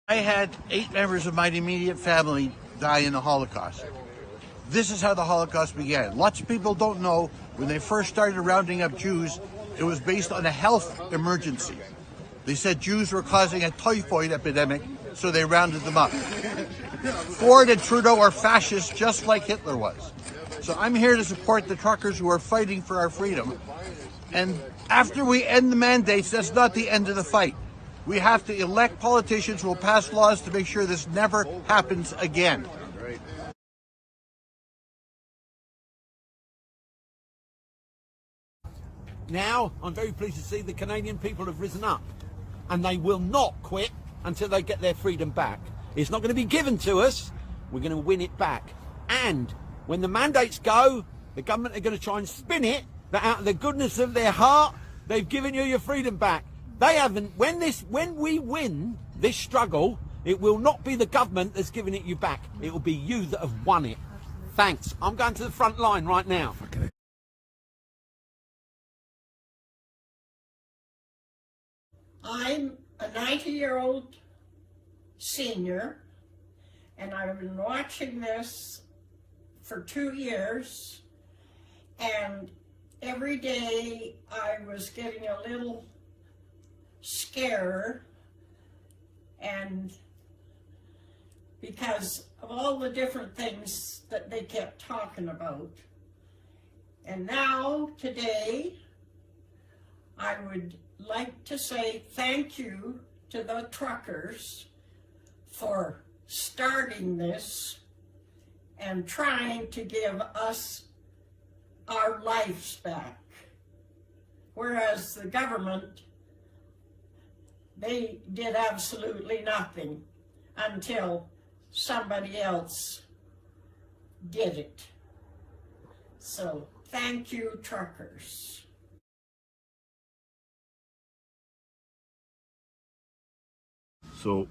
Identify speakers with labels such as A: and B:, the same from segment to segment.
A: I had 8 members of my immediate family die in the Holocaust. This is how the Holocaust began. Lots of people don't know when they first started rounding up Jews, it was based on a health emergency. They said Jews were causing a typhoid epidemic, so they rounded them up. Ford and Trudeau are fascists just like Hitler was. So I'm here to support the truckers who are fighting for our freedom. And after we end the mandates, that's not the end of the fight. We have to elect politicians who will pass laws to make sure this never happens again.
B: Now, I'm very pleased to see the Canadian people have risen up, and they will not quit until they get their freedom back. It's not going to be given to us. We're going to win it back. And when the mandates go, the government are going to try and spin it that out of the goodness of their heart, they've given you your freedom back. They haven't. When we win this struggle, it will not be the government that's giving it you back. It will be you that have won it. Thanks. I'm going to the front line right now. Okay.
C: I'm a 90-year-old senior, and I've been watching this for 2 years, and every day I was getting a little scared, and because of all the different things that they kept talking about. And now, today, I would like to say thank you to the truckers for starting this and trying to give us our lives back. Whereas the government, they did absolutely nothing until somebody else did it. So thank you, truckers.
D: So,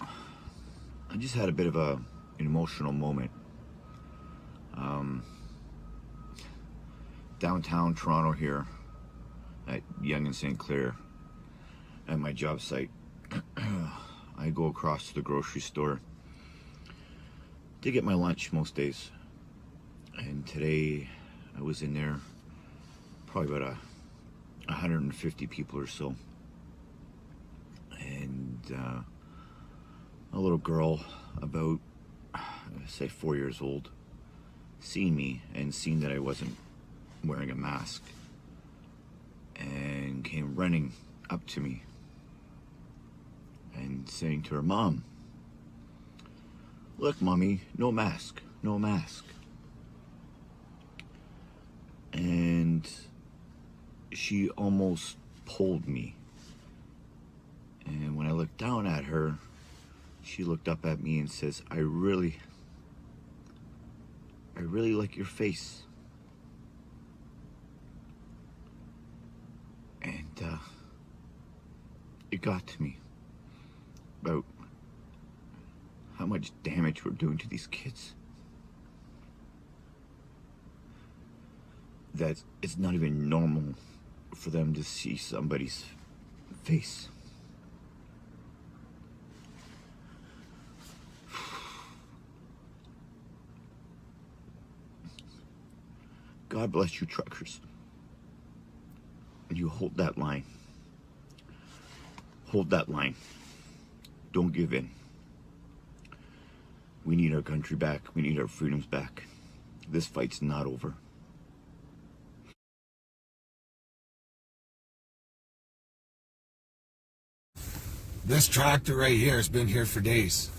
D: I just had a bit of an emotional moment. Downtown Toronto here, at Yonge and St. Clair, at my job site. I go across to the grocery store to get my lunch most days. And today, I was in there, probably about 150 people or so. And a little girl about, say, 4 years old, seen me and seen that I wasn't wearing a mask, and came running up to me and saying to her mom, "Look, Mommy, no mask, no mask." And she almost pulled me. And when I looked down at her, she looked up at me and says, I really like your face. And it got to me about how much damage we're doing to these kids. That it's not even normal for them to see somebody's face. God bless you, truckers. And you hold that line. Hold that line. Don't give in. We need our country back. We need our freedoms back. This fight's not over.
E: This tractor right here has been here for days.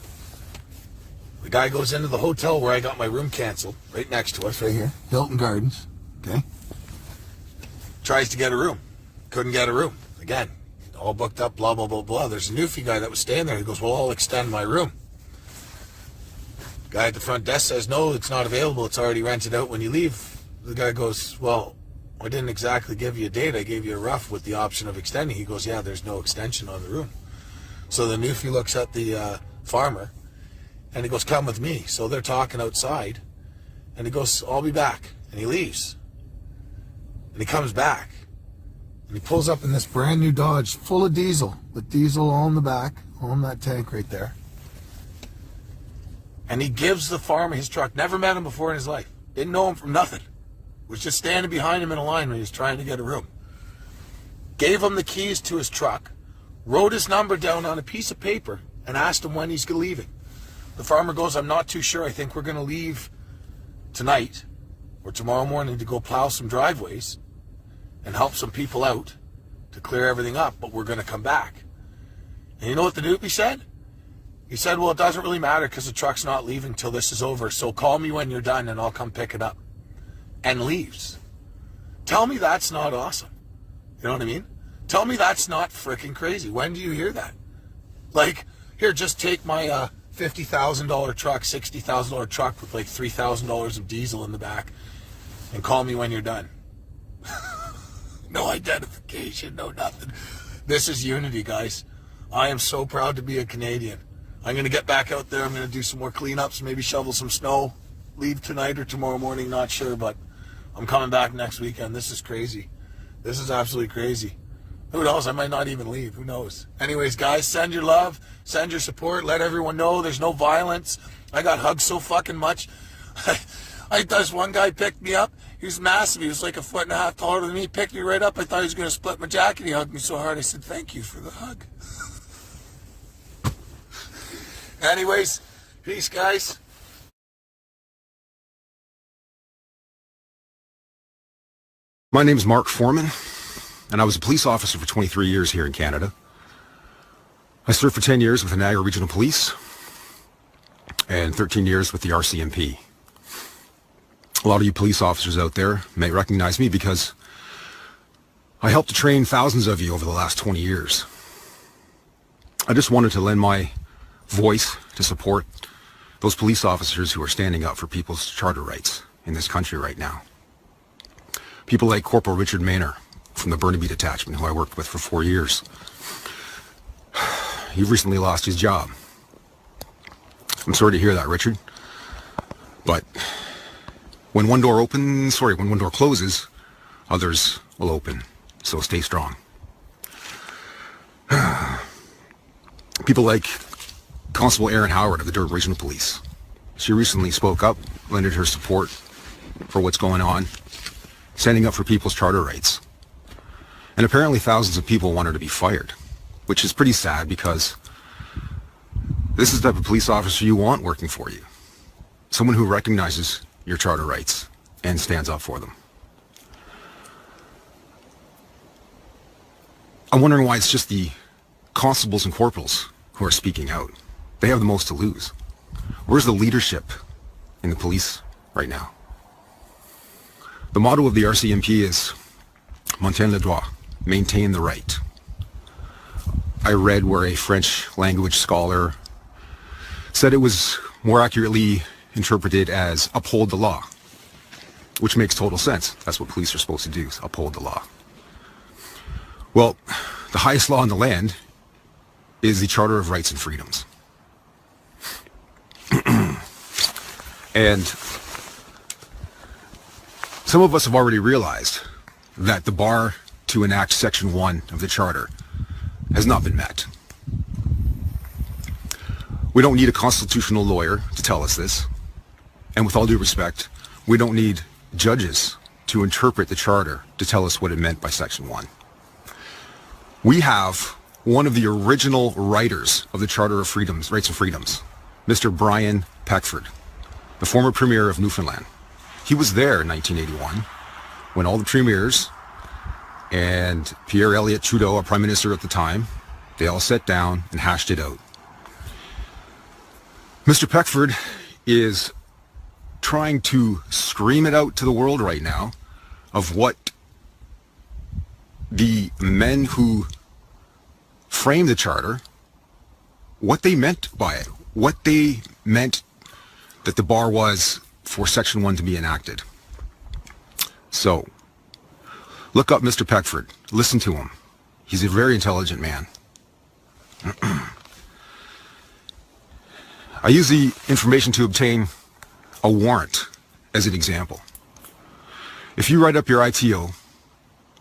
E: The guy goes into the hotel where I got my room canceled, right next to us, right here, Hilton Gardens, okay? Tries to get a room. Couldn't get a room. Again, all booked up, blah, blah, blah, blah. There's a newfie guy that was staying there. He goes, well, I'll extend my room. Guy at the front desk says, no, it's not available. It's already rented out when you leave. The guy goes, well, I didn't exactly give you a date. I gave you a rough with the option of extending. He goes, yeah, there's no extension on the room. So the newfie looks at the farmer, and he goes, come with me. So they're talking outside, and he goes, I'll be back. And he leaves. And he comes back. And he pulls up in this brand new Dodge full of diesel, with diesel all in the back, all in that tank right there. And he gives the farmer his truck. Never met him before in his life. Didn't know him from nothing. Was just standing behind him in a line when he was trying to get a room. Gave him the keys to his truck, wrote his number down on a piece of paper, and asked him when he's leaving. The farmer goes, I'm not too sure. I think we're going to leave tonight or tomorrow morning to go plow some driveways and help some people out to clear everything up, but we're going to come back. And you know what the newbie said? He said, well, it doesn't really matter because the truck's not leaving till this is over, so call me when you're done and I'll come pick it up. And leaves. Tell me that's not awesome. You know what I mean? Tell me that's not freaking crazy. When do you hear that? Like, here, just take my $50,000 truck, $60,000 truck with like $3,000 of diesel in the back and call me when you're done. No identification, no nothing. This is unity, guys. I am so proud to be a Canadian. I'm going to get back out there. I'm going to do some more cleanups, maybe shovel some snow, leave tonight or tomorrow morning, not sure, but I'm coming back next weekend. This is crazy. This is absolutely crazy. Who knows? I might not even leave. Who knows? Anyways, guys, send your love, send your support, let everyone know there's no violence. I got hugged so fucking much. This one guy picked me up. He was massive. He was like 1.5 feet taller than me. He picked me right up. I thought he was going to split my jacket. He hugged me so hard. I said, thank you for the hug. Anyways, peace, guys.
F: My name is Mark Foreman, and I was a police officer for 23 years here in Canada. I served for 10 years with the Niagara Regional Police and 13 years with the RCMP. A lot of you police officers out there may recognize me because I helped to train thousands of you over the last 20 years. I just wanted to lend my voice to support those police officers who are standing up for people's charter rights in this country right now. People like Corporal Richard Maynor from the Burnaby Detachment, who I worked with for 4 years. He recently lost his job. I'm sorry to hear that, Richard. But when one door closes, others will open. So stay strong. People like Constable Erin Howard of the Durham Regional Police. She recently spoke up, lended her support for what's going on, standing up for people's charter rights. And apparently thousands of people want her to be fired, which is pretty sad because this is the type of police officer you want working for you. Someone who recognizes your charter rights and stands up for them. I'm wondering why it's just the constables and corporals who are speaking out. They have the most to lose. Where's the leadership in the police right now? The motto of the RCMP is maintain le droit, maintain the right. I read where a French language scholar said it was more accurately interpreted as uphold the law, which makes total sense. That's what police are supposed to do, uphold the law. Well, the highest law in the land is the Charter of Rights and Freedoms. And some of us have already realized that the bar to enact Section 1 of the Charter has not been met. We don't need a constitutional lawyer to tell us this. And with all due respect, we don't need judges to interpret the Charter to tell us what it meant by Section 1. We have one of the original writers of the Charter of Freedoms, Rights and Freedoms, Mr. Brian Peckford, the former Premier of Newfoundland. He was there in 1981 when all the premiers and Pierre Elliott Trudeau, our Prime Minister at the time, they all sat down and hashed it out. Mr. Peckford is trying to scream it out to the world right now of what the men who framed the Charter, what they meant by it, what they meant that the bar was for Section 1 to be enacted. So, look up Mr. Peckford. Listen to him. He's a very intelligent man. I use the information to obtain a warrant as an example. If you write up your ITO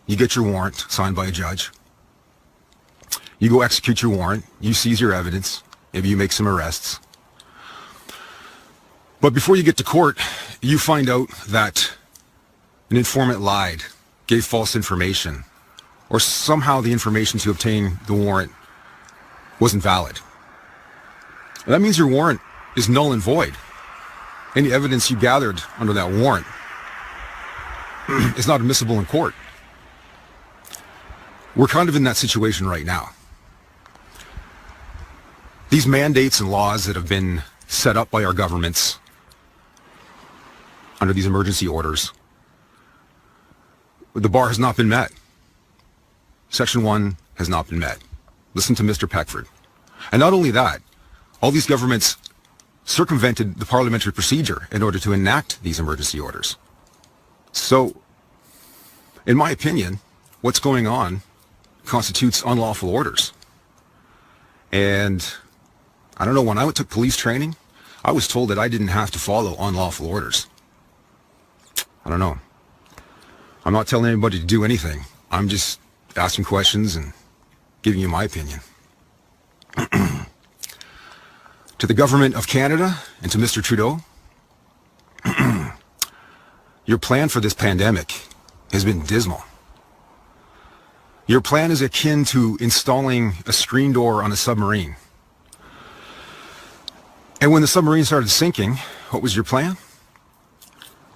F: you get your warrant signed by a judge. You go execute your warrant. You seize your evidence. Maybe you make some arrests. But before you get to court, you find out that an informant lied, gave false information, or somehow the information to obtain the warrant wasn't valid. That means your warrant is null and void. Any evidence you gathered under that warrant is not admissible in court. We're kind of in that situation right now. These mandates and laws that have been set up by our governments under these emergency orders, the bar has not been met. Section 1 has not been met. Listen to Mr. Peckford. And not only that, all these governments circumvented the parliamentary procedure in order to enact these emergency orders. So, in my opinion, what's going on constitutes unlawful orders. And I don't know, when I took police training, I was told that I didn't have to follow unlawful orders. I don't know. I'm not telling anybody to do anything. I'm just asking questions and giving you my opinion. To the government of Canada and to Mr. Trudeau, your plan for this pandemic has been dismal. Your plan is akin to installing a screen door on a submarine. And when the submarine started sinking, what was your plan?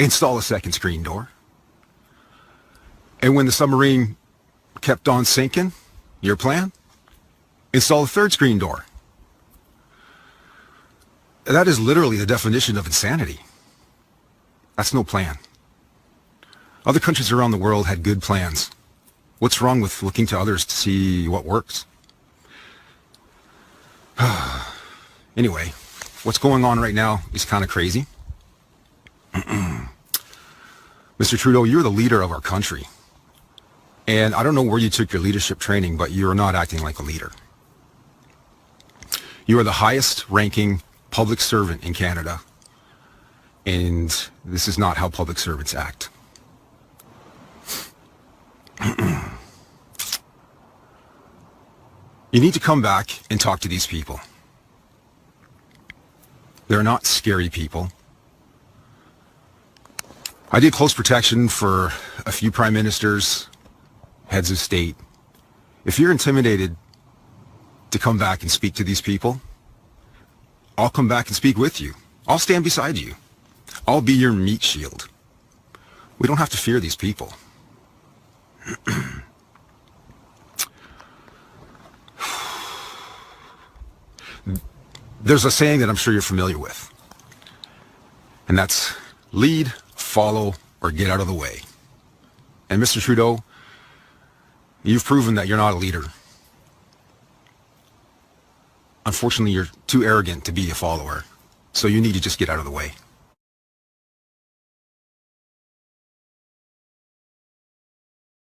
F: Install a second screen door. And when the submarine kept on sinking, your plan? Install a third screen door. That is literally the definition of insanity. That's no plan. Other countries around the world had good plans. What's wrong with looking to others to see what works? Anyway, what's going on right now is kind of crazy. Mr. Trudeau, you're the leader of our country. And I don't know where you took your leadership training, but you're not acting like a leader. You are the highest ranking public servant in Canada. And this is not how public servants act. You need to come back and talk to these people. They're not scary people. I did close protection for a few prime ministers, heads of state. If you're intimidated to come back and speak to these people, I'll come back and speak with you. I'll stand beside you. I'll be your meat shield. We don't have to fear these people. There's a saying that I'm sure you're familiar with, and that's lead, follow, or get out of the way. And Mr. Trudeau, you've proven that you're not a leader. Unfortunately, you're too arrogant to be a follower, so you need to just get out of the way.